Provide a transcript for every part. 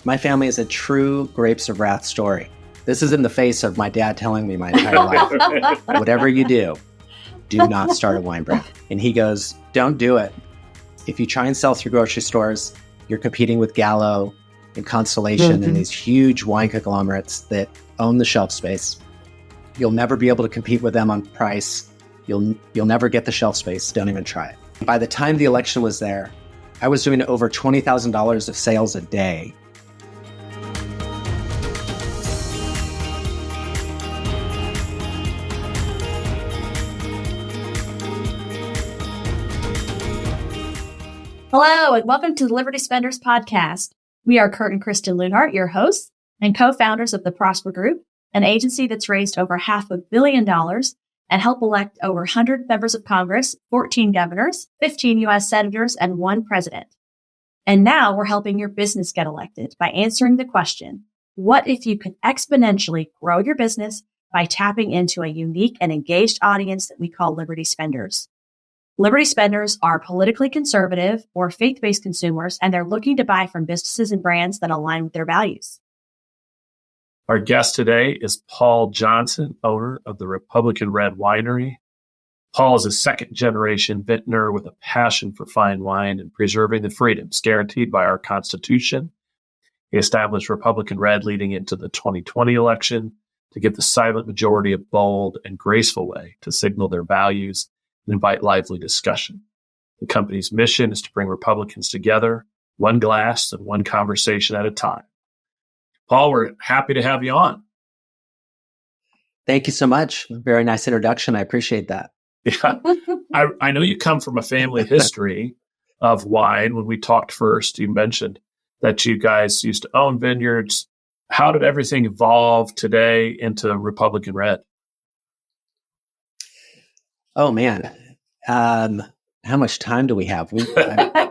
My family is a true grapes of wrath story. This is in the face of my dad telling me my entire life, whatever you do not start a wine brand. And he goes, don't do it. If you try and sell through grocery stores, you're competing with Gallo and Constellation and these huge wine conglomerates that own the shelf space. You'll never be able to compete with them on price. You'll never get the shelf space. Don't even try it. By the time the election was there, I was doing over $20,000 of sales a day. Hello, and welcome to the Liberty Spenders podcast. We are Kurt and Kristen Lunhart, your hosts and co-founders of the Prosper Group, an agency that's raised over $500 million and helped elect over 100 members of Congress, 14 governors, 15 U.S. senators, and 1 president. And now we're helping your business get elected by answering the question, what if you could exponentially grow your business by tapping into a unique and engaged audience that we call Liberty Spenders? Liberty Spenders are politically conservative or faith-based consumers, and they're looking to buy from businesses and brands that align with their values. Our guest today is Paul Johnson, owner of the Republican Red Winery. Paul is a second-generation vintner with a passion for fine wine and preserving the freedoms guaranteed by our Constitution. He established Republican Red leading into the 2020 election to give the silent majority a bold and graceful way to signal their values and invite lively discussion. The company's mission is to bring Republicans together, one glass and one conversation at a time. Paul, we're happy to have you on. Thank you so much. Very nice introduction. I appreciate that. Yeah, I know you come from a family history of wine. When we talked first, you mentioned that you guys used to own vineyards. How did everything evolve today into Republican Red? Oh man, how much time do we have?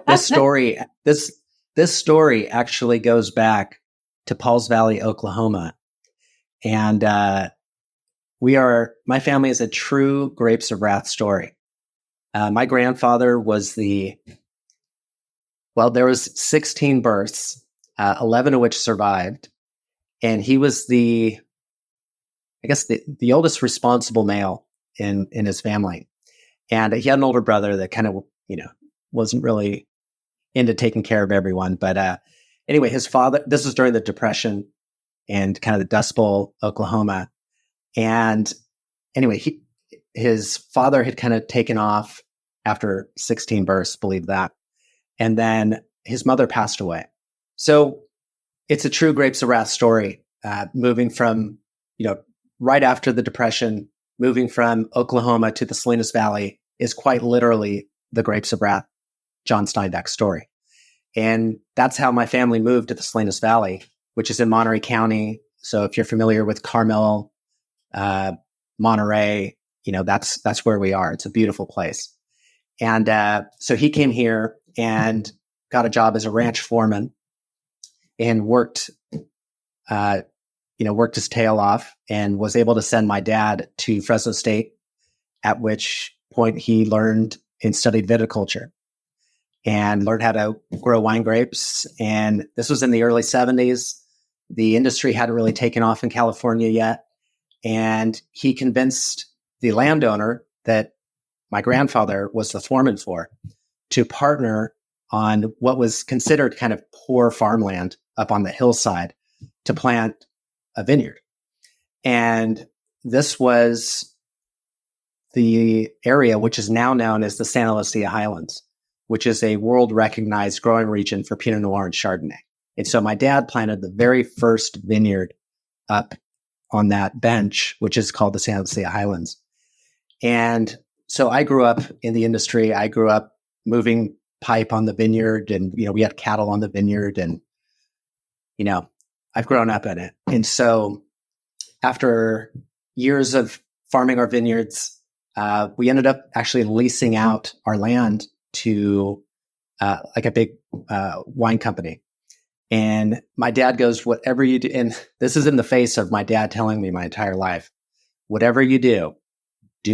This story actually goes back to Pauls Valley, Oklahoma, and my family is a true grapes of wrath story. My grandfather was there was 16 births, 11 of which survived, and he was the oldest responsible male in his family. And he had an older brother that kind of, wasn't really into taking care of everyone. But anyway, his father, this was during the Depression and kind of the Dust Bowl, Oklahoma. And anyway, his father had kind of taken off after 16 births, believe that. And then his mother passed away. So it's a true grapes of wrath story, moving from, right after the Depression. Moving from Oklahoma to the Salinas Valley is quite literally the grapes of wrath, John Steinbeck's story. And that's how my family moved to the Salinas Valley, which is in Monterey County. So if you're familiar with Carmel, Monterey, that's where we are. It's a beautiful place. And so he came here and got a job as a ranch foreman and worked his tail off and was able to send my dad to Fresno State, at which point he learned and studied viticulture and learned how to grow wine grapes. And this was in the early 70s. The industry hadn't really taken off in California yet. And he convinced the landowner that my grandfather was the foreman for to partner on what was considered kind of poor farmland up on the hillside to plant a vineyard. And this was the area which is now known as the Santa Lucia Highlands, which is a world recognized growing region for Pinot Noir and Chardonnay. And so my dad planted the very first vineyard up on that bench, which is called the Santa Lucia Highlands. And so I grew up in the industry. I grew up moving pipe on the vineyard, and, we had cattle on the vineyard, and, I've grown up in it. And so after years of farming our vineyards, we ended up actually leasing out our land to like a big wine company. And my dad goes, whatever you do, and this is in the face of my dad telling me my entire life, whatever you do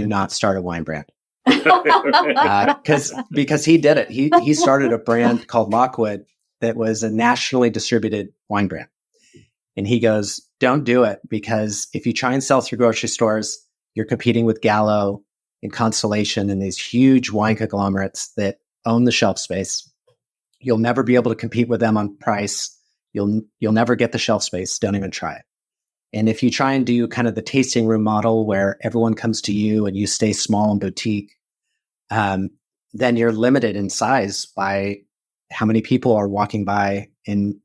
not start a wine brand. Because he did it. He started a brand called Lockwood that was a nationally distributed wine brand. And he goes, don't do it, because if you try and sell through grocery stores, you're competing with Gallo and Constellation and these huge wine conglomerates that own the shelf space. You'll never be able to compete with them on price. You'll never get the shelf space. Don't even try it. And if you try and do kind of the tasting room model where everyone comes to you and you stay small and boutique, then you're limited in size by how many people are walking by. And,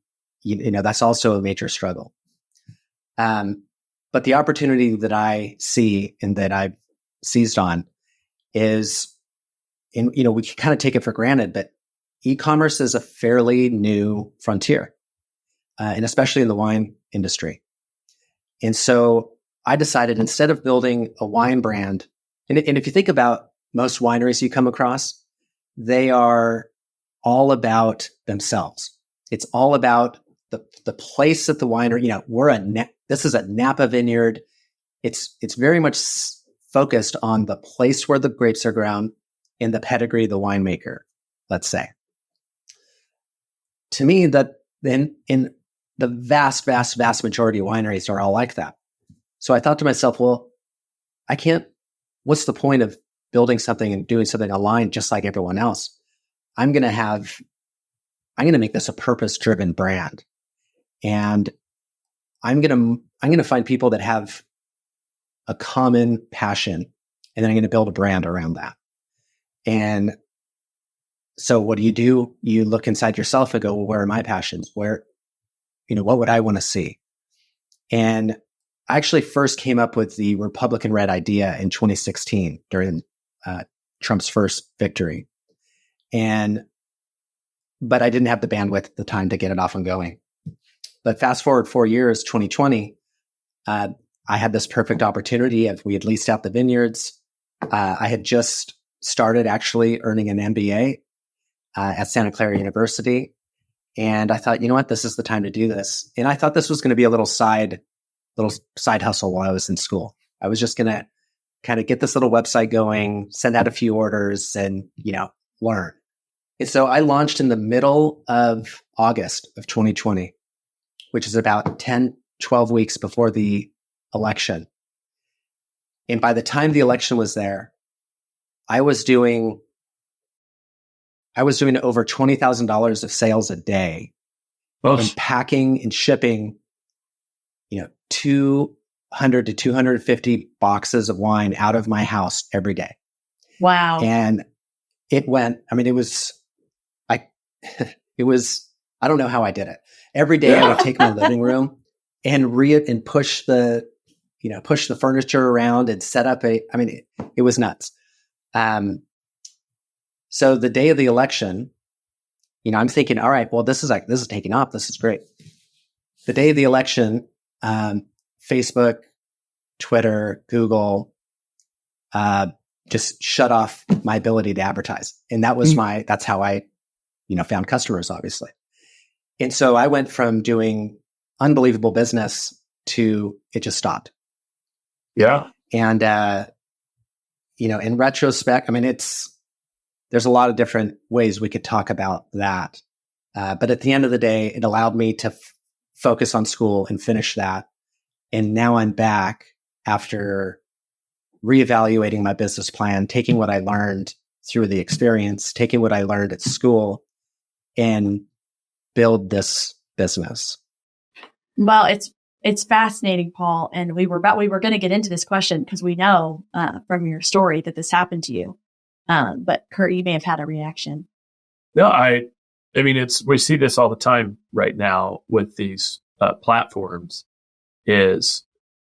that's also a major struggle. But the opportunity that I see and that I've seized on is, we can kind of take it for granted, but e-commerce is a fairly new frontier, and especially in the wine industry. And so I decided, instead of building a wine brand, and if you think about most wineries you come across, they are all about themselves. It's all about the place that the winery, this is a Napa vineyard. It's very much focused on the place where the grapes are grown and the pedigree of the winemaker, let's say. To me, that in the vast, vast, vast majority of wineries are all like that. So I thought to myself, well, what's the point of building something and doing something aligned just like everyone else? I'm going to make this a purpose-driven brand. And I'm going to find people that have a common passion, and then I'm going to build a brand around that. And so what do? You look inside yourself and go, well, where are my passions? What would I want to see? And I actually first came up with the Republican Red idea in 2016 during Trump's first victory. But I didn't have the bandwidth at the time to get it off and going. But fast forward 4 years, 2020, I had this perfect opportunity. We had leased out the vineyards. I had just started actually earning an MBA at Santa Clara University. And I thought, you know what, this is the time to do this. And I thought this was going to be a little side hustle while I was in school. I was just going to kind of get this little website going, send out a few orders, and, learn. And so I launched in the middle of August of 2020, which is about 10, 12 weeks before the election. And by the time the election was there, I was doing over $20,000 of sales a day, and packing and shipping, 200 to 250 boxes of wine out of my house every day. Wow. And it went, I don't know how I did it. Every day I would take my living room and push the furniture around and set up it was nuts. So the day of the election, I'm thinking, all right, well, this is taking off. This is great. The day of the election, Facebook, Twitter, Google, just shut off my ability to advertise. And that was that's how I, found customers, obviously. And so I went from doing unbelievable business to it just stopped. Yeah. And, in retrospect, there's a lot of different ways we could talk about that. But at the end of the day, it allowed me to focus on school and finish that. And now I'm back after reevaluating my business plan, taking what I learned through the experience, taking what I learned at school, and build this business. Well, it's fascinating, Paul. And we were going to get into this question because we know from your story that this happened to you. But Kurt, you may have had a reaction. No, we see this all the time right now with these platforms. Is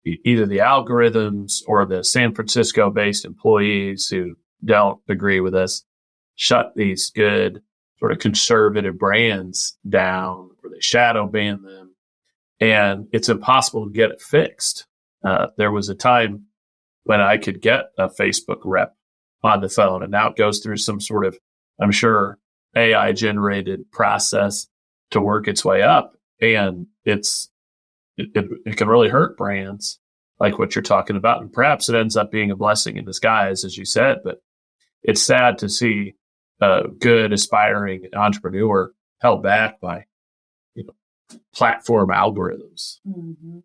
either the algorithms or the San Francisco-based employees who don't agree with us shut these good sort of conservative brands down, or they shadow ban them, and it's impossible to get it fixed. There was a time when I could get a Facebook rep on the phone, and now it goes through some sort of, I'm sure, AI-generated process to work its way up, and it can really hurt brands like what you're talking about. And perhaps it ends up being a blessing in disguise, as you said, but it's sad to see a good, aspiring entrepreneur held back by, platform algorithms. Mm-hmm.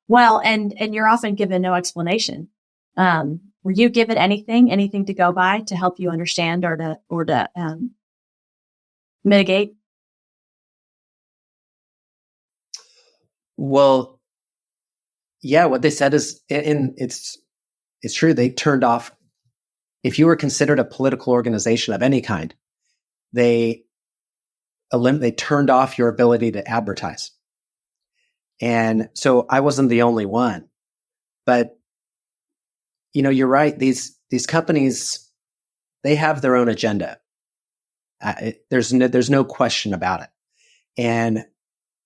Well, and you're often given no explanation. Were you given anything to go by to help you understand or to mitigate? Well, yeah, what they said is, and it's true. They turned off, if you were considered a political organization of any kind, they turned off your ability to advertise. And so I wasn't the only one, but you're right. These companies, they have their own agenda. There's no question about it. And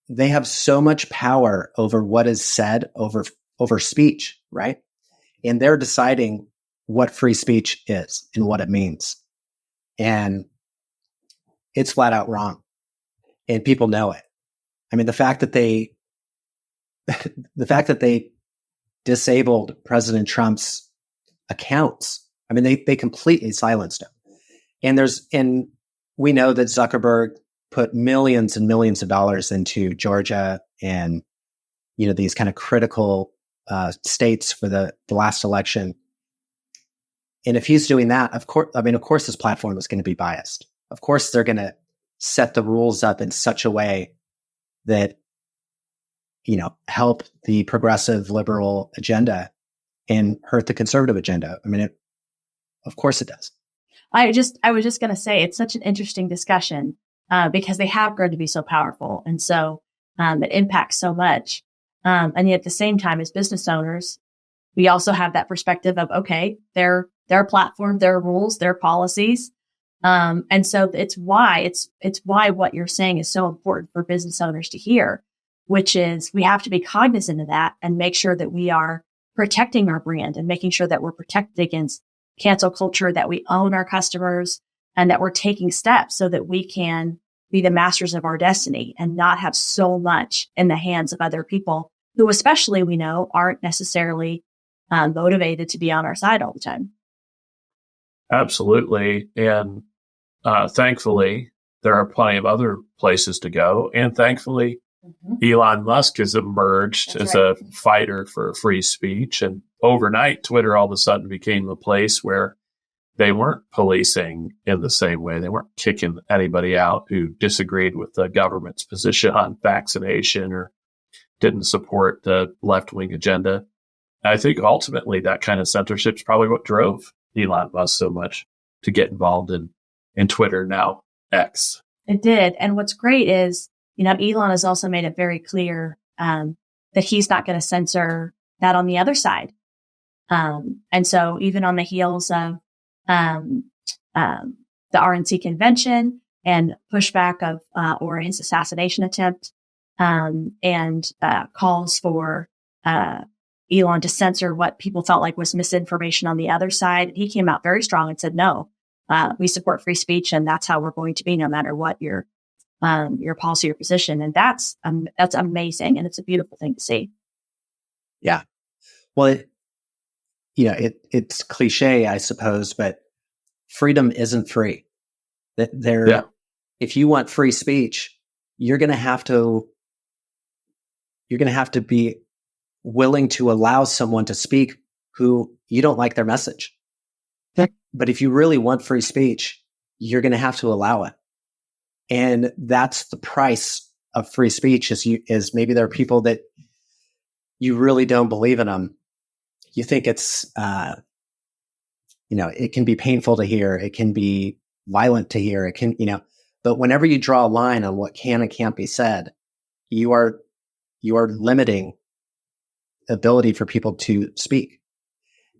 they have so much power over what is said over speech, right? And they're deciding what free speech is and what it means. And it's flat out wrong. And people know it. I mean, the fact that they disabled President Trump's accounts, I mean, they completely silenced him. And we know that Zuckerberg put millions and millions of dollars into Georgia and, these kind of critical states for the last election. And if he's doing that, of course, his platform is going to be biased. Of course, they're going to set the rules up in such a way that, help the progressive liberal agenda and hurt the conservative agenda. I mean, of course it does. I was just going to say, it's such an interesting discussion because they have grown to be so powerful. And so it impacts so much. And yet at the same time, as business owners, we also have that perspective of, okay, their platform, their rules, their policies. And so it's why what you're saying is so important for business owners to hear, which is we have to be cognizant of that and make sure that we are protecting our brand and making sure that we're protected against cancel culture, that we own our customers, and that we're taking steps so that we can be the masters of our destiny and not have so much in the hands of other people who, especially we know, aren't necessarily motivated to be on our side all the time. Absolutely. And thankfully, there are plenty of other places to go. And thankfully, Elon Musk has emerged as a fighter for free speech. And overnight, Twitter all of a sudden became a place where they weren't policing in the same way. They weren't kicking anybody out who disagreed with the government's position on vaccination or didn't support the left-wing agenda. I think ultimately that kind of censorship is probably what drove Elon Musk so much to get involved in Twitter, now X. It did. And what's great is, Elon has also made it very clear that he's not going to censor that on the other side. And so even on the heels of the RNC convention and pushback of or his assassination attempt and calls for Elon to censor what people felt like was misinformation on the other side, he came out very strong and said, no, we support free speech, and that's how we're going to be no matter what your policy or position. And that's amazing. And it's a beautiful thing to see. Yeah. Well, it's cliche, I suppose, but freedom isn't free. If you want free speech, you're going to have to be willing to allow someone to speak who you don't like their message. But if you really want free speech, you're going to have to allow it. And that's the price of free speech is maybe there are people that you really don't believe in them. You think it's, it can be painful to hear. It can be violent to hear. It can, but whenever you draw a line on what can and can't be said, you are limiting ability for people to speak.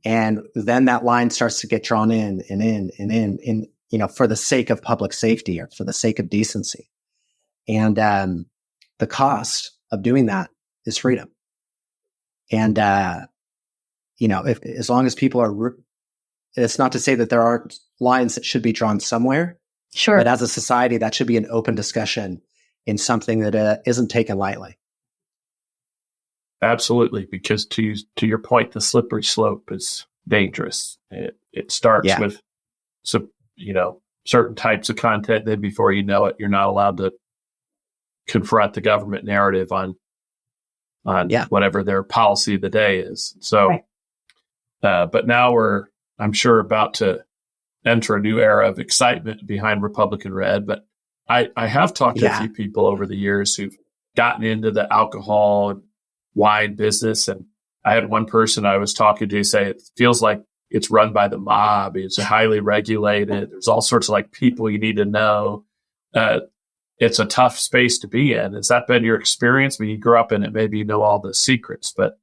And then that line starts to get drawn in and in, for the sake of public safety or for the sake of decency. And the cost of doing that is freedom. And, as long as people are, it's not to say that there aren't lines that should be drawn somewhere. Sure. But as a society, that should be an open discussion in something that isn't taken lightly. Absolutely, because to your point, the slippery slope is dangerous. It starts with some, certain types of content. Then before you know it, you're not allowed to confront the government narrative on whatever their policy of the day is. So, right. But now we're, I'm sure, about to enter a new era of excitement behind Republican Red. But I have talked to a few people over the years who've gotten into the alcohol and wine business. And I had one person I was talking to say it feels like it's run by the mob. It's highly regulated. There's all sorts of like people you need to know. It's a tough space to be in. Has that been your experience? I mean, you grew up in it, maybe you know all the secrets, but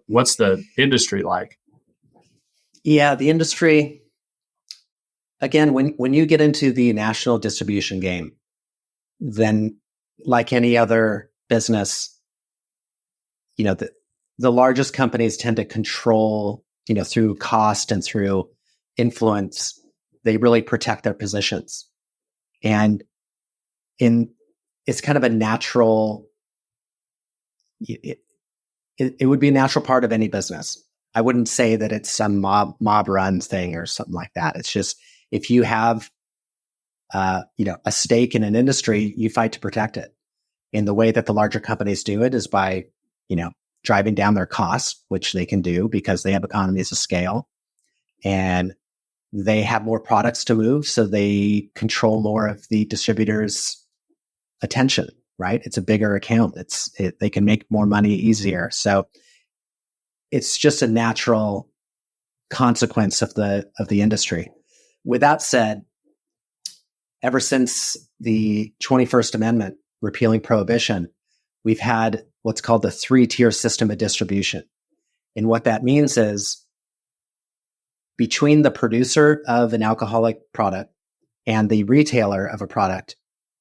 what's the industry like? Yeah, the industry, again, when you get into the national distribution game, then like any other business, you know, the largest companies tend to control, you know, through cost and through influence, they really protect their positions. And it's kind of a natural, it would be a natural part of any business. I wouldn't say that it's some mob run thing or something like that. It's just, if you have, you know, a stake in an industry, you fight to protect it. And the way that the larger companies do it is by, you know, driving down their costs, which they can do because they have economies of scale and they have more products to move. So they control more of the distributor's attention, right? It's a bigger account. They can make more money easier. So it's just a natural consequence of the industry. With that said, ever since the 21st Amendment repealing prohibition, we've had what's called the 3-tier system of distribution. And what that means is between the producer of an alcoholic product and the retailer of a product,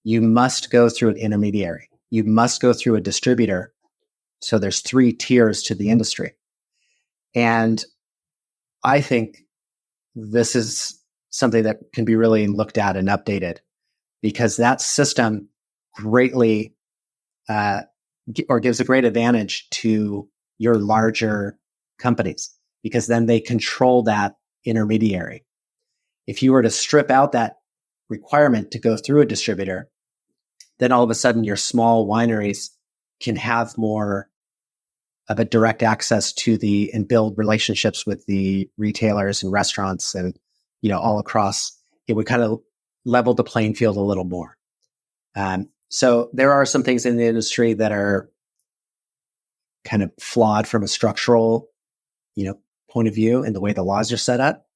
you must go through an intermediary. You must go through a distributor. So there's 3 tiers to the industry. And I think this is something that can be really looked at and updated because that system greatly or gives a great advantage to your larger companies because then they control that intermediary. If you were to strip out that requirement to go through a distributor, then all of a sudden your small wineries can have more of a direct access to and build relationships with the retailers and restaurants and, you know, all across. It would kind of level the playing field a little more. So there are some things in the industry that are kind of flawed from a structural, you know, point of view and the way the laws are set up.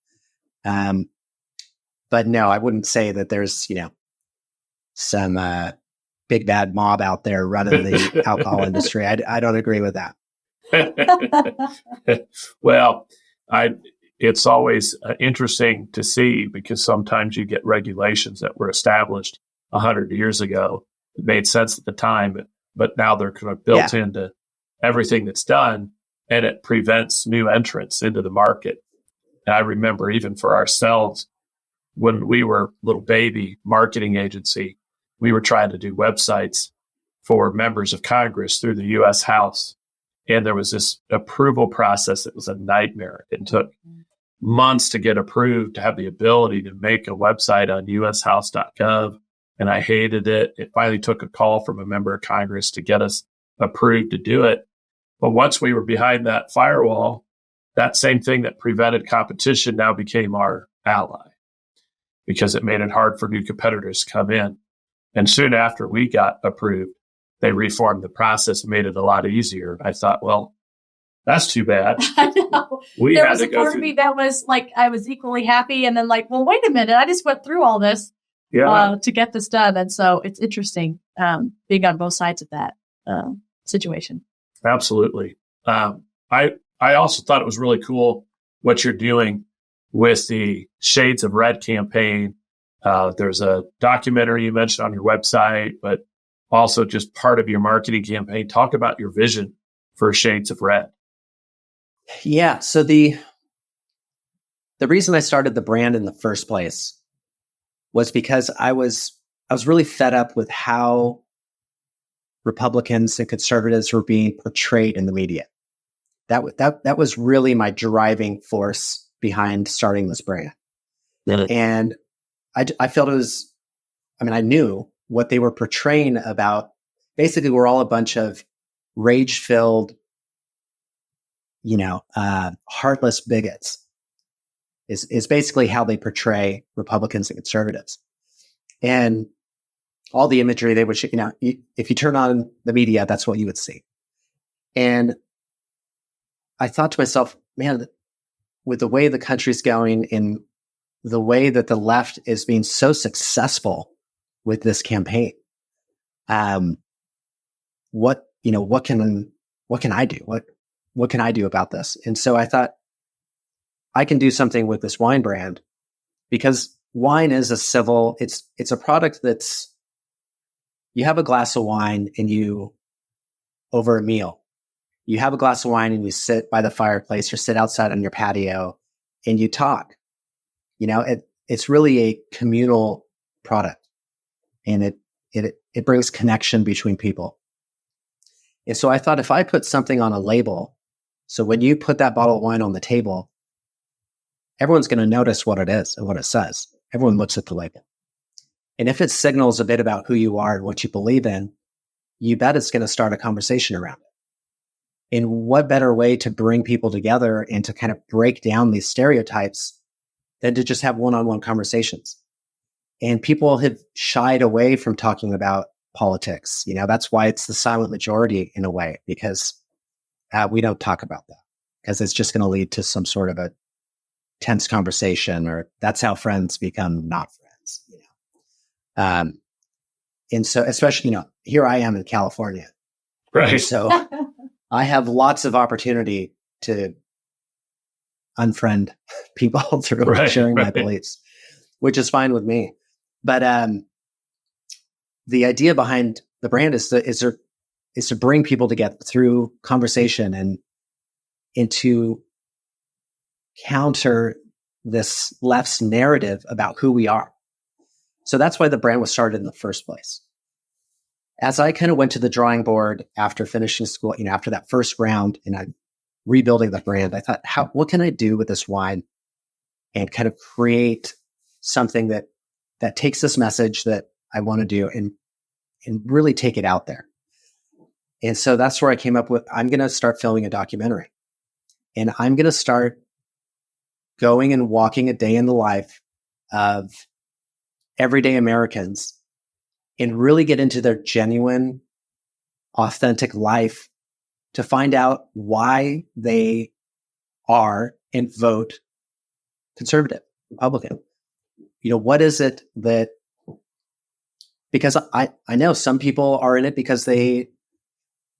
But no, I wouldn't say that there's, you know, some big bad mob out there running the alcohol industry. I don't agree with that. Well, it's always interesting to see because sometimes you get regulations that were established 100 years ago. It made sense at the time, but now they're kind of built into everything that's done, and it prevents new entrants into the market. And I remember even for ourselves, when we were a little baby marketing agency, we were trying to do websites for members of Congress through the U.S. House. And there was this approval process that was a nightmare. It took months to get approved to have the ability to make a website on ushouse.gov. And I hated it. It finally took a call from a member of Congress to get us approved to do it. But once we were behind that firewall, that same thing that prevented competition now became our ally because it made it hard for new competitors to come in. And soon after we got approved, they reformed the process and made it a lot easier. I thought, well, that's too bad. I know. There was a part of me that was like, I was equally happy. And then like, well, wait a minute. I just went through all this to get this done. And so it's interesting being on both sides of that situation. Absolutely. I also thought it was really cool what you're doing with the Shades of Red campaign. There's a documentary you mentioned on your website, but also just part of your marketing campaign. Talk about your vision for Shades of Red. Yeah. So the reason I started the brand in the first place was because I was really fed up with how Republicans and conservatives were being portrayed in the media. That was really my driving force behind starting this brand. Yeah. And I felt it was, I mean, I knew what they were portraying about, basically we're all a bunch of rage-filled, heartless bigots is basically how they portray Republicans and conservatives. And all the imagery they would, if you turn on the media, that's what you would see. And I thought to myself, man, with the way the country's going and the way that the left is being so successful with this campaign, what can I do? What can I do about this? And so I thought I can do something with this wine brand, because wine is it's a product that's, you have a glass of wine and over a meal, you have a glass of wine and you sit by the fireplace or sit outside on your patio and you talk. It's really a communal product, and it brings connection between people. And so I thought, if I put something on a label, so when you put that bottle of wine on the table, everyone's going to notice what it is and what it says. Everyone looks at the label. And if it signals a bit about who you are and what you believe in, you bet it's going to start a conversation around it. And what better way to bring people together and to kind of break down these stereotypes than to just have one-on-one conversations? And people have shied away from talking about politics. That's why it's the silent majority in a way, because we don't talk about that, because it's just going to lead to some sort of a tense conversation, or that's how friends become not friends. And so, especially, here I am in California. Right. And so I have lots of opportunity to unfriend people through sharing my beliefs, which is fine with me. But the idea behind the brand is to bring people together through conversation and to counter this left's narrative about who we are. So that's why the brand was started in the first place. As I kind of went to the drawing board after finishing school, after that first round, and I rebuilding the brand, I thought, what can I do with this wine and kind of create something that takes this message that I want to do and really take it out there. And so that's where I came up with, I'm going to start filming a documentary, and I'm going to start going and walking a day in the life of everyday Americans and really get into their genuine, authentic life to find out why they are and vote conservative, Republican. What is it that, because I know some people are in it because they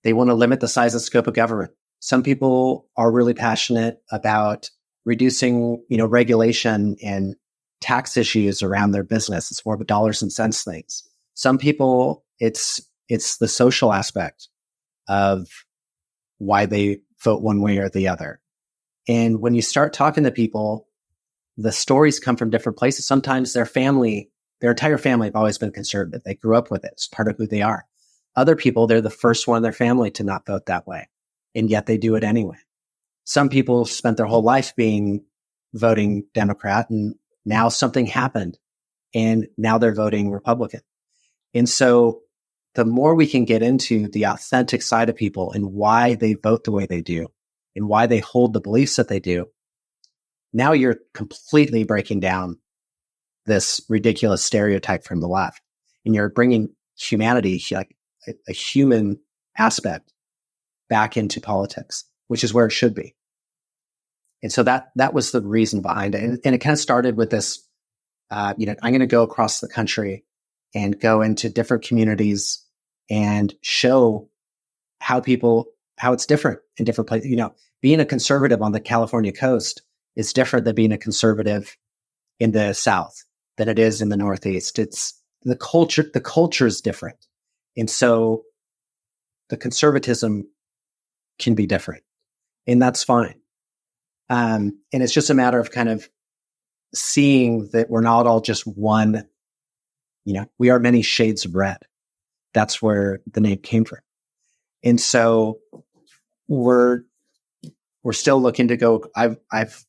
want to limit the size and scope of government. Some people are really passionate about reducing, regulation and tax issues around their business. It's more of a dollars and cents things. Some people, it's the social aspect of why they vote one way or the other. And when you start talking to people, the stories come from different places. Sometimes their entire family have always been conservative. They grew up with it. It's part of who they are. Other people, they're the first one in their family to not vote that way, and yet they do it anyway. Some people spent their whole life voting Democrat, and now something happened, and now they're voting Republican. And so the more we can get into the authentic side of people and why they vote the way they do and why they hold the beliefs that they do, now you're completely breaking down this ridiculous stereotype from the left. And you're bringing humanity, like a human aspect, back into politics, which is where it should be. And so that was the reason behind it. And it kind of started with this, I'm going to go across the country and go into different communities and show how it's different in different places. Being a conservative on the California coast is different than being a conservative in the South than it is in the Northeast. It's the culture is different. And so the conservatism can be different, and that's fine. And it's just a matter of kind of seeing that we're not all just one, we are many shades of red. That's where the name came from. And so we're still looking to go. I've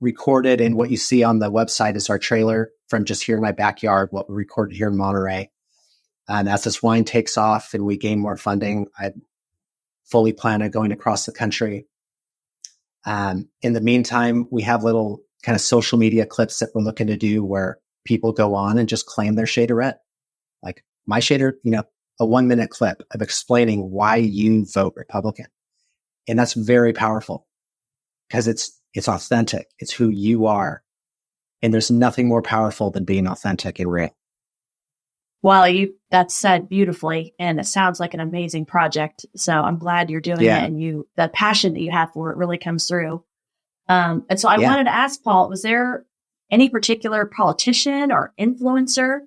recorded, and what you see on the website is our trailer from just here in my backyard, what we recorded here in Monterey. And as this wine takes off and we gain more funding, I fully plan on going across the country. In the meantime, we have little kind of social media clips that we're looking to do where people go on and just claim their shade of red. Like my shader, a 1-minute clip of explaining why you vote Republican. And that's very powerful because it's authentic. It's who you are. And there's nothing more powerful than being authentic and real. Well, that's said beautifully, and it sounds like an amazing project. So I'm glad you're doing it, and the passion that you have for it really comes through. And so I wanted to ask Paul, was there any particular politician or influencer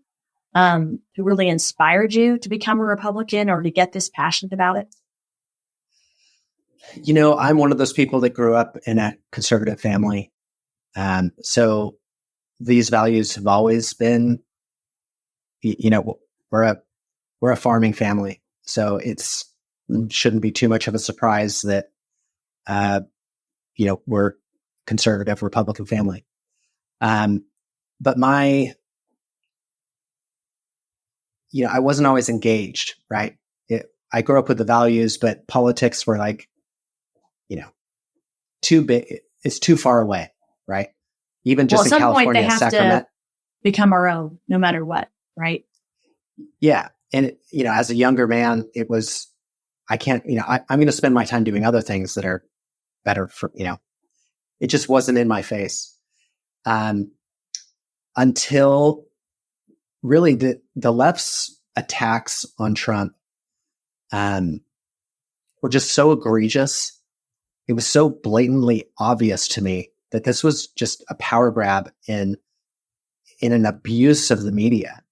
who really inspired you to become a Republican or to get this passionate about it? I'm one of those people that grew up in a conservative family. So these values have always been, we're a farming family. So shouldn't be too much of a surprise that, we're conservative Republican family. But I wasn't always engaged, right? I grew up with the values, but politics were like, too big. It's too far away, right? Even just in California, point they have Sacramento, to become our own, no matter what, right? Yeah, and as a younger man, it was I'm going to spend my time doing other things that are better for It just wasn't in my face until really the left's attacks on Trump were just so egregious. It was so blatantly obvious to me that this was just a power grab in an abuse of the media.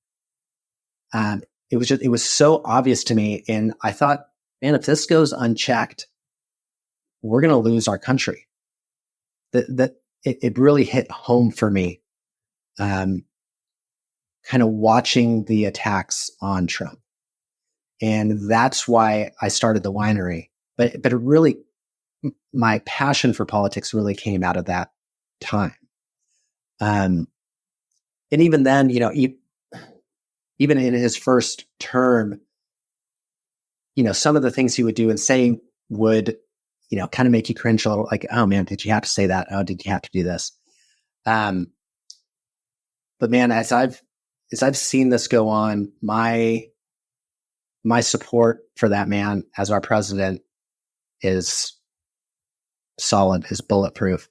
It was so obvious to me. And I thought, man, if this goes unchecked, we're going to lose our country. It really hit home for me. Kind of watching the attacks on Trump. And that's why I started the winery. But it really, my passion for politics really came out of that time. And even then, even in his first term, some of the things he would do and say would, kind of make you cringe a little, like, oh man, did you have to say that? Oh, did you have to do this? But man, as I've seen this go on, my support for that man as our president is solid, is bulletproof.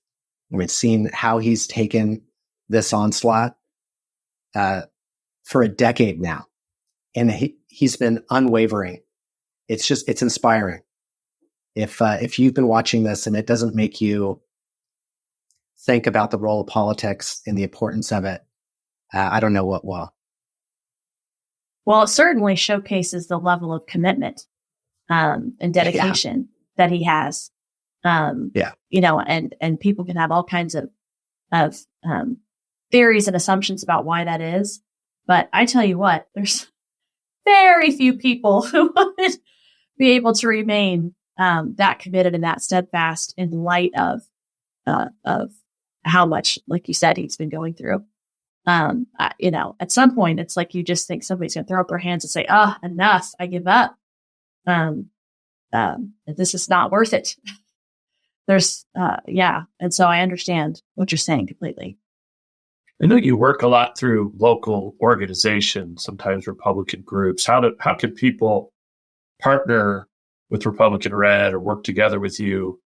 I mean, seeing how he's taken this onslaught for a decade now, and he's been unwavering. It's inspiring. If you've been watching this and it doesn't make you think about the role of politics and the importance of it, I don't know what will. Well, it certainly showcases the level of commitment and dedication that he has. And people can have all kinds of theories and assumptions about why that is. But I tell you what, there's very few people who would be able to remain that committed and that steadfast in light of how much, like you said, he's been going through. At some point, it's like you just think somebody's going to throw up their hands and say, "Oh, enough! I give up. This is not worth it." And so I understand what you're saying completely. I know you work a lot through local organizations, sometimes Republican groups. How can people partner with Republican Red or work together with you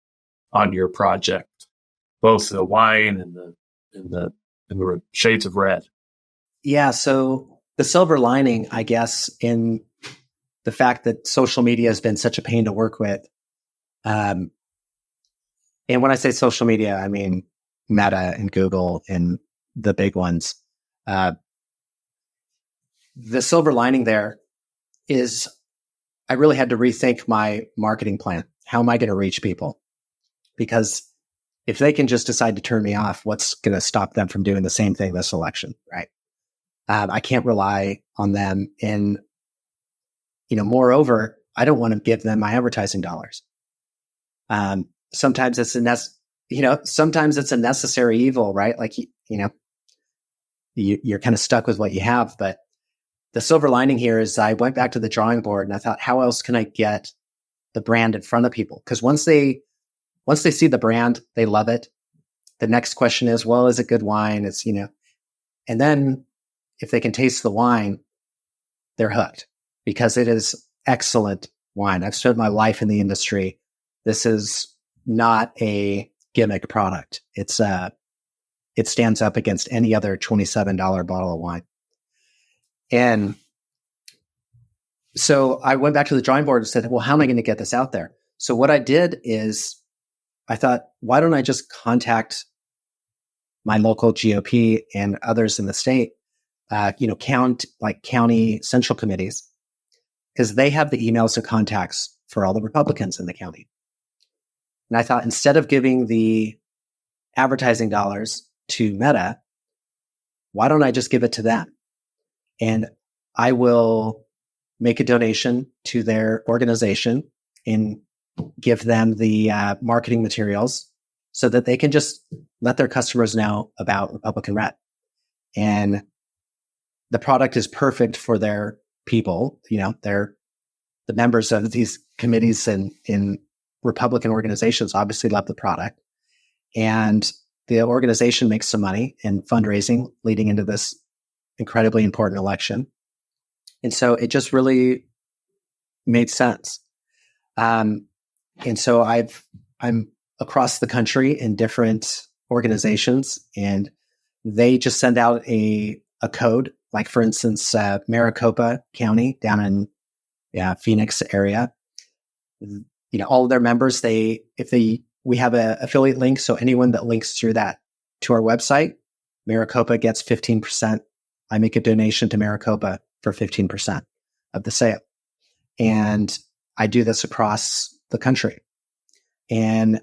on your project, both the wine and the shades of red? Yeah. So the silver lining, I guess, in the fact that social media has been such a pain to work with. And when I say social media, I mean Meta and Google and the big ones. The silver lining there is I really had to rethink my marketing plan. How am I going to reach people? Because if they can just decide to turn me off, what's going to stop them from doing the same thing this election, right? I can't rely on them. And, moreover, I don't want to give them my advertising dollars. Sometimes it's sometimes it's a necessary evil, right? Like, you're kind of stuck with what you have, but the silver lining here is I went back to the drawing board and I thought, how else can I get the brand in front of people? Because once they see the brand, they love it. The next question is, well, is it good wine? It's, and then if they can taste the wine, they're hooked because it is excellent wine. I've spent my life in the industry. This is not a gimmick product. It stands up against any other $27 bottle of wine. And so I went back to the drawing board and said, well, how am I going to get this out there? So what I did is I thought, why don't I just contact my local GOP and others in the state, county central committees, because they have the emails and contacts for all the Republicans in the county. And I thought, instead of giving the advertising dollars to Meta, why don't I just give it to them? And I will make a donation to their organization and give them the marketing materials so that they can just let their customers know about Republican Red. And the product is perfect for their people. They're the members of these committees and in Republican organizations obviously love the product. And the organization makes some money in fundraising leading into this incredibly important election. And so it just really made sense. And so I'm across the country in different organizations, and they just send out a code. Like, for instance, Maricopa County down in Phoenix area. All of their members, we have an affiliate link. So anyone that links through that to our website, Maricopa gets 15%. I make a donation to Maricopa for 15% of the sale. And I do this across the country. And,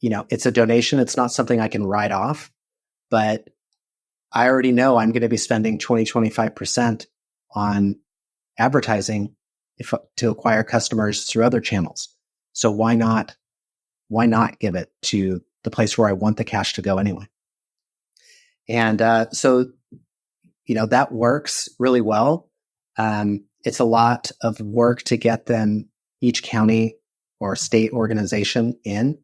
it's a donation. It's not something I can write off, but I already know I'm going to be spending 25% on advertising to acquire customers through other channels. So why not give it to the place where I want the cash to go anyway? And so that works really well. It's a lot of work to get them, each county or state organization in.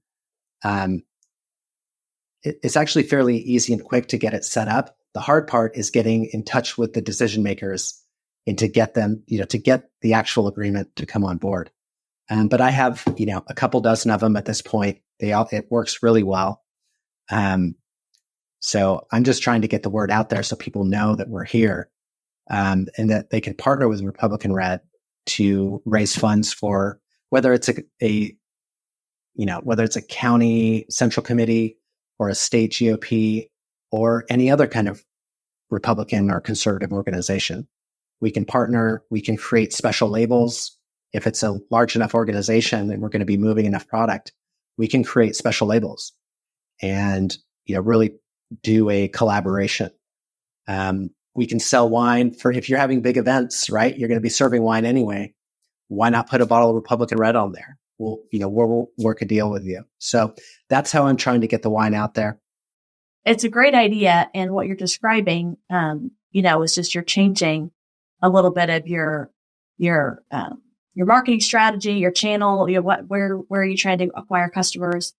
It's actually fairly easy and quick to get it set up. The hard part is getting in touch with the decision makers and to get them, to get the actual agreement to come on board. But I have, a couple dozen of them at this point. It works really well. So I'm just trying to get the word out there so people know that we're here, and that they can partner with Republican Red to raise funds for whether it's whether it's a county central committee or a state GOP or any other kind of Republican or conservative organization. We can partner. We can create special labels. If it's a large enough organization and we're going to be moving enough product, we can create special labels and, really do a collaboration. We can sell wine if you're having big events, right? You're going to be serving wine anyway. Why not put a bottle of Republican Red on there? We'll work a deal with you. So that's how I'm trying to get the wine out there. It's a great idea. And what you're describing, is just you're changing a little bit of your marketing strategy, your channel, where are you trying to acquire customers?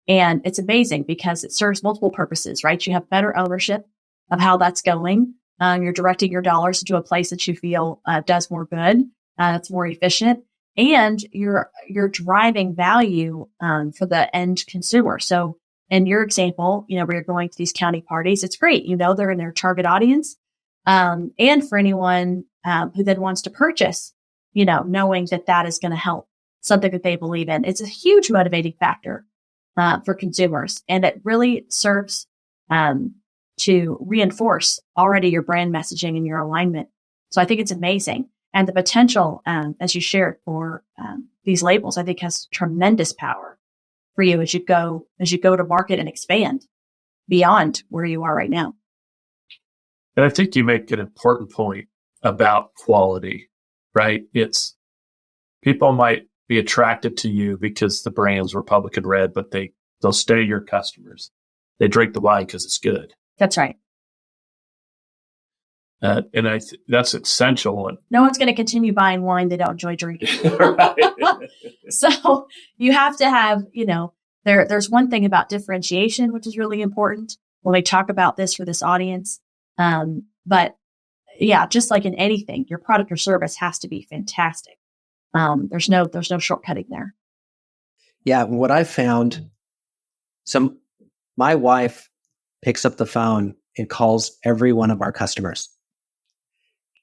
And it's amazing because it serves multiple purposes, right? You have better ownership of how that's going. You're directing your dollars into a place that you feel does more good, that's more efficient, and you're driving value for the end consumer. So in your example, where you're going to these county parties, it's great. They're in their target audience. And for anyone who then wants to purchase, knowing that is going to help something that they believe in. It's a huge motivating factor for consumers. And it really serves to reinforce already your brand messaging and your alignment. So I think it's amazing. And the potential, as you shared, for these labels, I think has tremendous power for you as you go to market and expand beyond where you are right now. And I think you make an important point about quality, right? It's people might be attracted to you because the brand's Republican Red, but they'll stay your customers. They drink the wine because it's good. That's right. That's essential. No one's going to continue buying wine they don't enjoy drinking. Right. So you have to have, there's one thing about differentiation, which is really important when we talk about this for this audience. But yeah, just like in anything, your product or service has to be fantastic. There's no shortcutting there. Yeah. What I found, so my wife picks up the phone and calls every one of our customers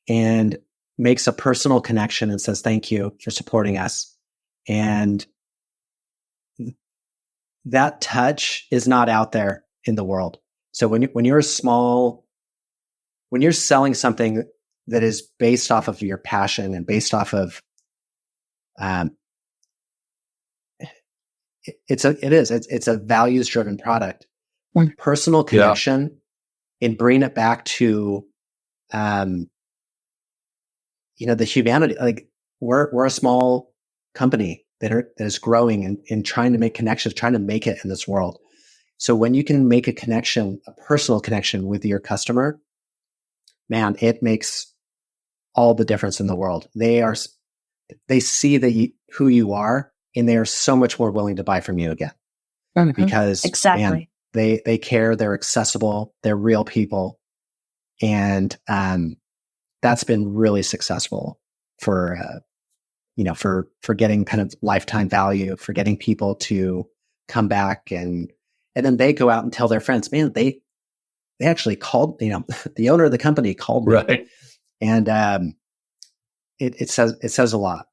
and makes a personal connection and says, thank you for supporting us. And that touch is not out there in the world. So when you're selling something that is based off of your passion and based off of, it's a values driven product, personal connection, and bring it back to, the humanity. Like we're a small company that is growing and trying to make connections, trying to make it in this world. So when you can make a connection, a personal connection with your customer, man, it makes all the difference in the world. They see who you are, and they are so much more willing to buy from you again. Because exactly, man, they care, they're accessible, they're real people. And, that's been really successful for getting kind of lifetime value, for getting people to come back and then they go out and tell their friends, man, they actually called, the owner of the company called me. Right. And, it says a lot.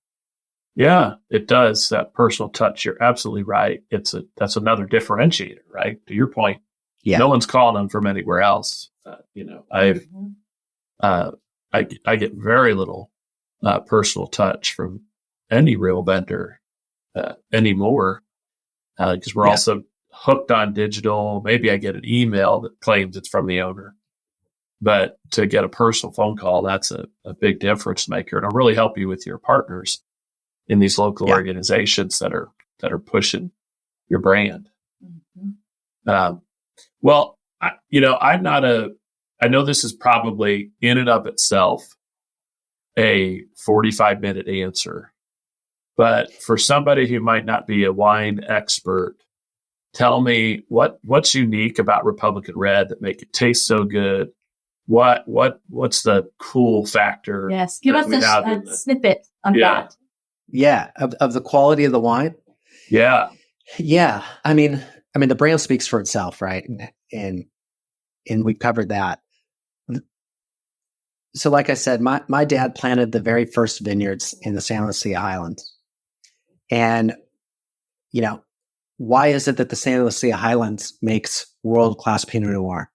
Yeah, it does. That personal touch. You're absolutely right. That's another differentiator, right? To your point. Yeah. No one's calling them from anywhere else. I get very little personal touch from any real vendor anymore because we're also hooked on digital. Maybe I get an email that claims it's from the owner, but to get a personal phone call, that's a big difference maker. And it'll really help you with your partners in these local organizations that are pushing your brand. Well, I know this is probably in and of itself a 45-minute answer, but for somebody who might not be a wine expert, tell me what's unique about Republican Red that make it taste so good. What's the cool factor? Yes, give us a snippet on that. Yeah, of the quality of the wine. Yeah. I mean, the brand speaks for itself, right? And we've covered that. So like I said, my dad planted the very first vineyards in the San Lucia Highlands. And, why is it that the San Lucia Highlands makes world-class Pinot Noir?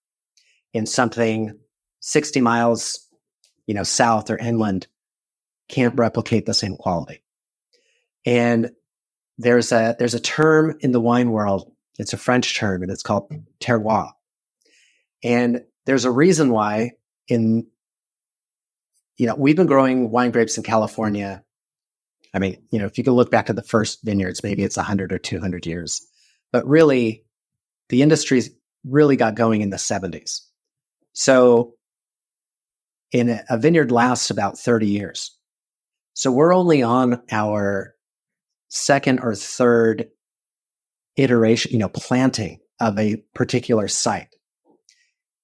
And something 60 miles, south or inland can't replicate the same quality. And there's a term in the wine world. It's a French term, and it's called terroir. And there's a reason why we've been growing wine grapes in California. I mean, if you can look back to the first vineyards, maybe it's 100 or 200 years. But really, the industry's really got going in the 70s. So a vineyard lasts about 30 years. So we're only on our second or third iteration, planting of a particular site.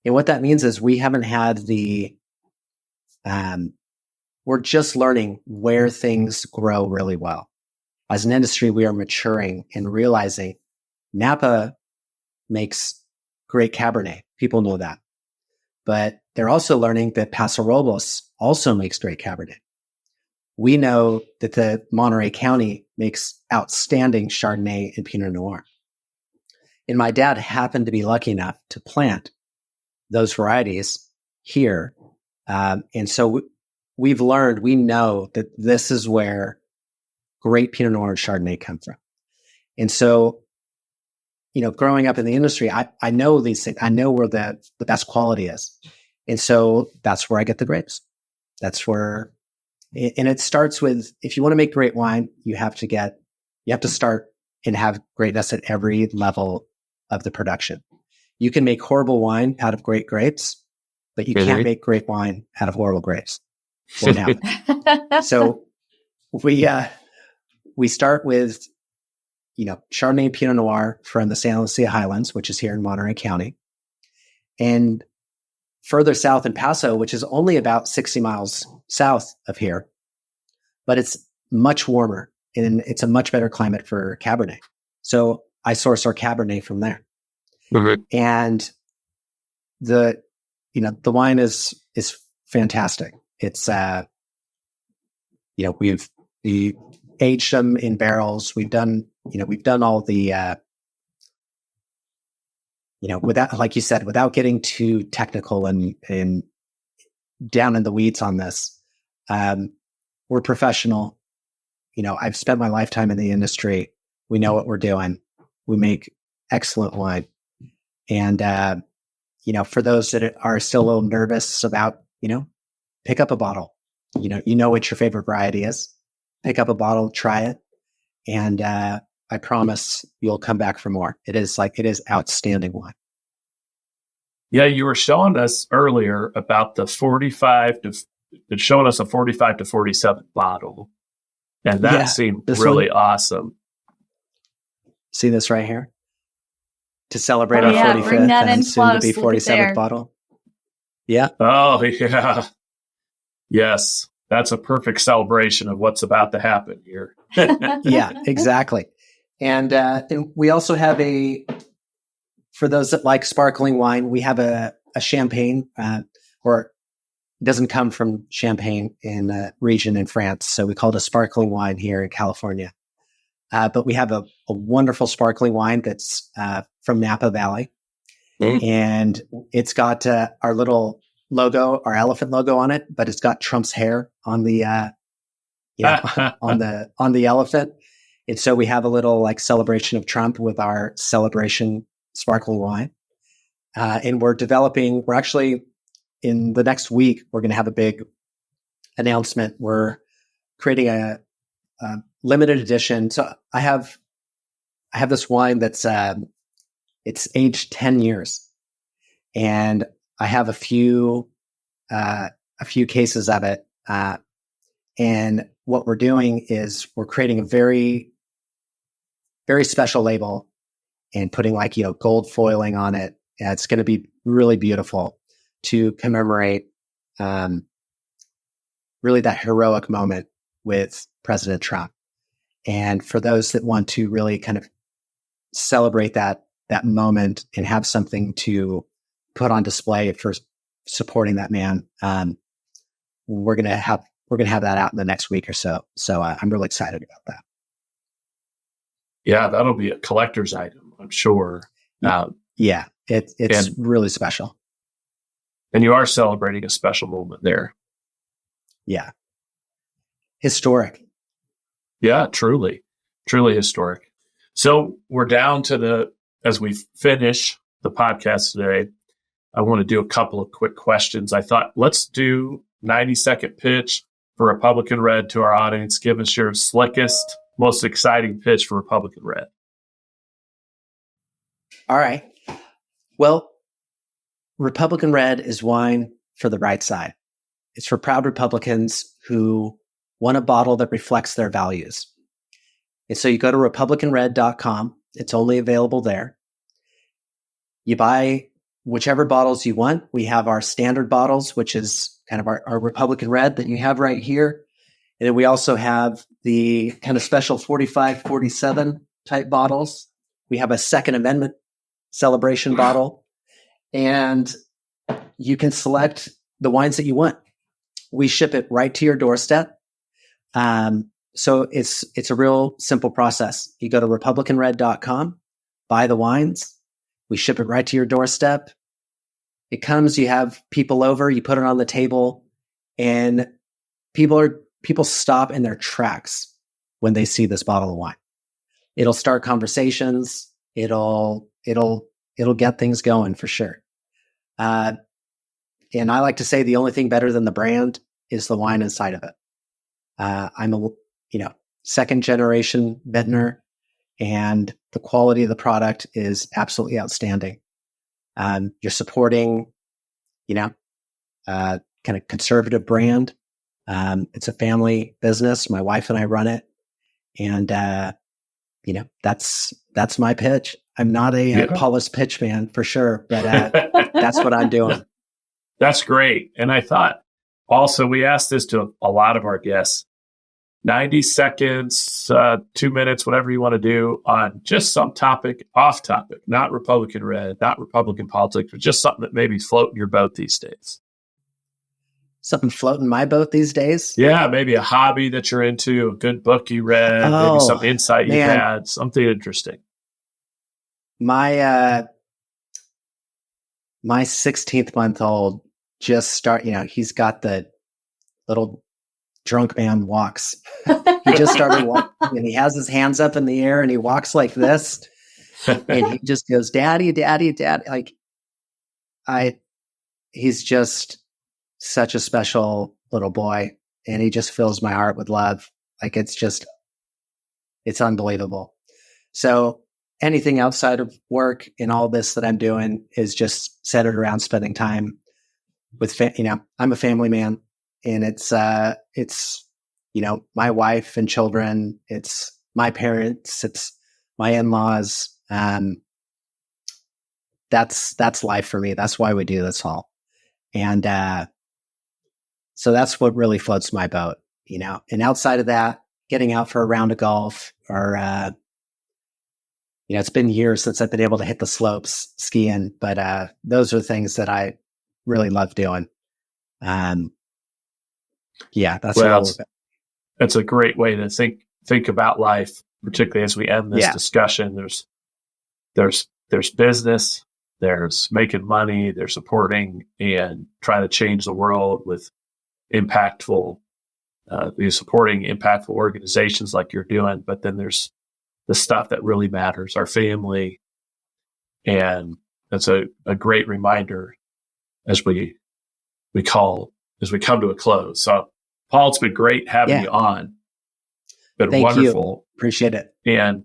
And what that means is we haven't had we're just learning where things grow really well. As an industry, we are maturing and realizing Napa makes great Cabernet. People know that. But they're also learning that Paso Robles also makes great Cabernet. We know that the Monterey County makes outstanding Chardonnay and Pinot Noir. And my dad happened to be lucky enough to plant those varieties here. And so we know that this is where great Pinot Noir and Chardonnay come from. And so, growing up in the industry, I know these things. I know where the best quality is. And so that's where I get the grapes. That's where, and it starts with, if you want to make great wine, you have to start and have greatness at every level of the production. You can make horrible wine out of great grapes, but you can't make great wine out of horrible grapes. Won't happen. So we start with, Chardonnay and Pinot Noir from the San Lucia Highlands, which is here in Monterey County. And further south in Paso, which is only about 60 miles south of here, but it's much warmer and it's a much better climate for Cabernet. So I source our Cabernet from there. Mm-hmm. And the wine is fantastic. It's, we aged them in barrels. We've done all the, without, like you said, without getting too technical and down in the weeds on this, we're professional. I've spent my lifetime in the industry. We know what we're doing. We make excellent wine. And, for those that are still a little nervous about, pick up a bottle. You know what your favorite variety is. Pick up a bottle, try it. And, I promise you'll come back for more. It is outstanding wine. Yeah, you were showing us earlier about the 45 to 47 bottle. And that seemed really awesome. See this right here? To celebrate our 45th and soon to be 47th bottle. Yeah. Oh, yeah. Yes. That's a perfect celebration of what's about to happen here. Yeah, exactly. And we also have for those that like sparkling wine, we have a champagne, or it doesn't come from Champagne in a region in France. So we call it a sparkling wine here in California. But we have a wonderful sparkling wine that's from Napa Valley. And it's got our little logo, our elephant logo on it, but it's got Trump's hair on the on the elephant. And so we have a little celebration of Trump with our celebration sparkling wine. And we're actually in the next week, we're going to have a big announcement. We're creating a limited edition. So I have this wine that's it's aged 10 years, and I have a few cases of it. And what we're doing is we're creating a very, very special label and putting gold foiling on it. It's going to be really beautiful to commemorate really that heroic moment with President Trump. And for those that want to really kind of celebrate that moment and have something to put on display for supporting that man, we're gonna have that out in the next week or so. So I'm really excited about that. Yeah, that'll be a collector's item, I'm sure. Yeah, it's really special. And you are celebrating a special moment there. Yeah, historic. Yeah, truly historic. So we're down to as we finish the podcast today, I want to do a couple of quick questions. I thought, let's do 90-second pitch for Republican Red to our audience. Give us your slickest, most exciting pitch for Republican Red. All right. Well, Republican Red is wine for the right side. It's for proud Republicans who want a bottle that reflects their values. And so you go to republicanred.com. It's only available there. You buy whichever bottles you want. We have our standard bottles, which is kind of our Republican Red that you have right here. And then we also have the kind of special 45, 47 type bottles. We have a Second Amendment celebration bottle. And you can select the wines that you want. We ship it right to your doorstep. So it's a real simple process. You go to republicanred.com, buy the wines. We ship it right to your doorstep. It comes, you have people over, you put it on the table, and people stop in their tracks when they see this bottle of wine. It'll start conversations. It'll get things going for sure. And I like to say the only thing better than the brand is the wine inside of it. I'm a second generation vintner, and the quality of the product is absolutely outstanding. You're supporting, kind of conservative brand. It's a family business. My wife and I run it. And, that's my pitch. I'm not a polished pitch man for sure, but that's what I'm doing. That's great. And I thought also, we asked this to a lot of our guests, 90 seconds, 2 minutes, whatever you want to do on just some topic, off topic, not Republican red, not Republican politics, but just something that maybe floating your boat these days. Something floating my boat these days? Yeah, maybe a hobby that you're into, a good book you read, maybe some insight you've had, something interesting. My 16-month-old just he's got the little drunk man walks. He just started walking and he has his hands up in the air and he walks like this and he just goes, "Daddy, daddy, daddy." He's just such a special little boy and he just fills my heart with love. It's unbelievable. So anything outside of work and all this that I'm doing is just centered around spending time with, I'm a family man, and it's my wife and children. It's my parents. It's my in-laws. That's life for me. That's why we do this all. And, so that's what really floats my boat, and outside of that, getting out for a round of golf or, it's been years since I've been able to hit the slopes skiing, but those are things that I really love doing. That's it's a great way to think about life, particularly as we end this discussion. There's business, there's making money, there's supporting and trying to change the world with supporting impactful organizations like you're doing. But then there's the stuff that really matters, our family. And that's a great reminder as we come to a close. So Paul, it's been great having you on. Been Thank wonderful. You. Appreciate it. And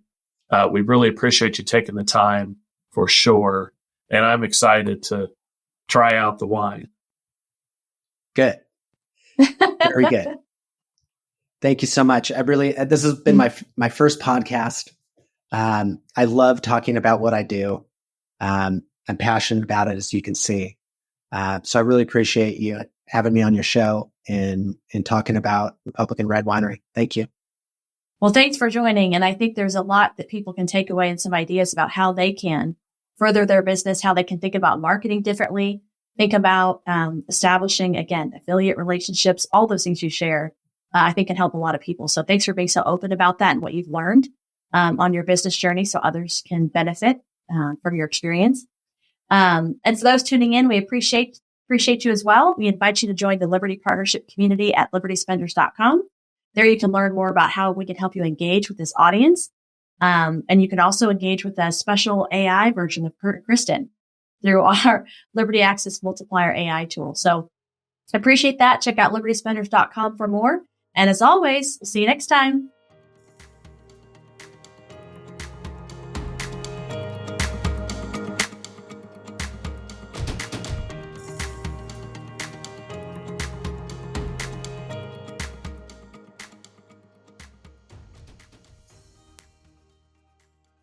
we really appreciate you taking the time for sure. And I'm excited to try out the wine. Good. Very good. Thank you so much. This has been my first podcast. I love talking about what I do. I'm passionate about it, as you can see. So I really appreciate you having me on your show and talking about Republican Red Winery. Thank you. Well, thanks for joining. And I think there's a lot that people can take away and some ideas about how they can further their business, how they can think about marketing differently, think about establishing, again, affiliate relationships, all those things you share, I think can help a lot of people. So thanks for being so open about that and what you've learned on your business journey so others can benefit from your experience. And so those tuning in, we appreciate you as well. We invite you to join the Liberty Partnership community at libertyspenders.com. There you can learn more about how we can help you engage with this audience. And you can also engage with a special AI version of Kurt and Kristen through our Liberty Access Multiplier AI tool. So I appreciate that. Check out libertyspenders.com for more. And as always, we'll see you next time.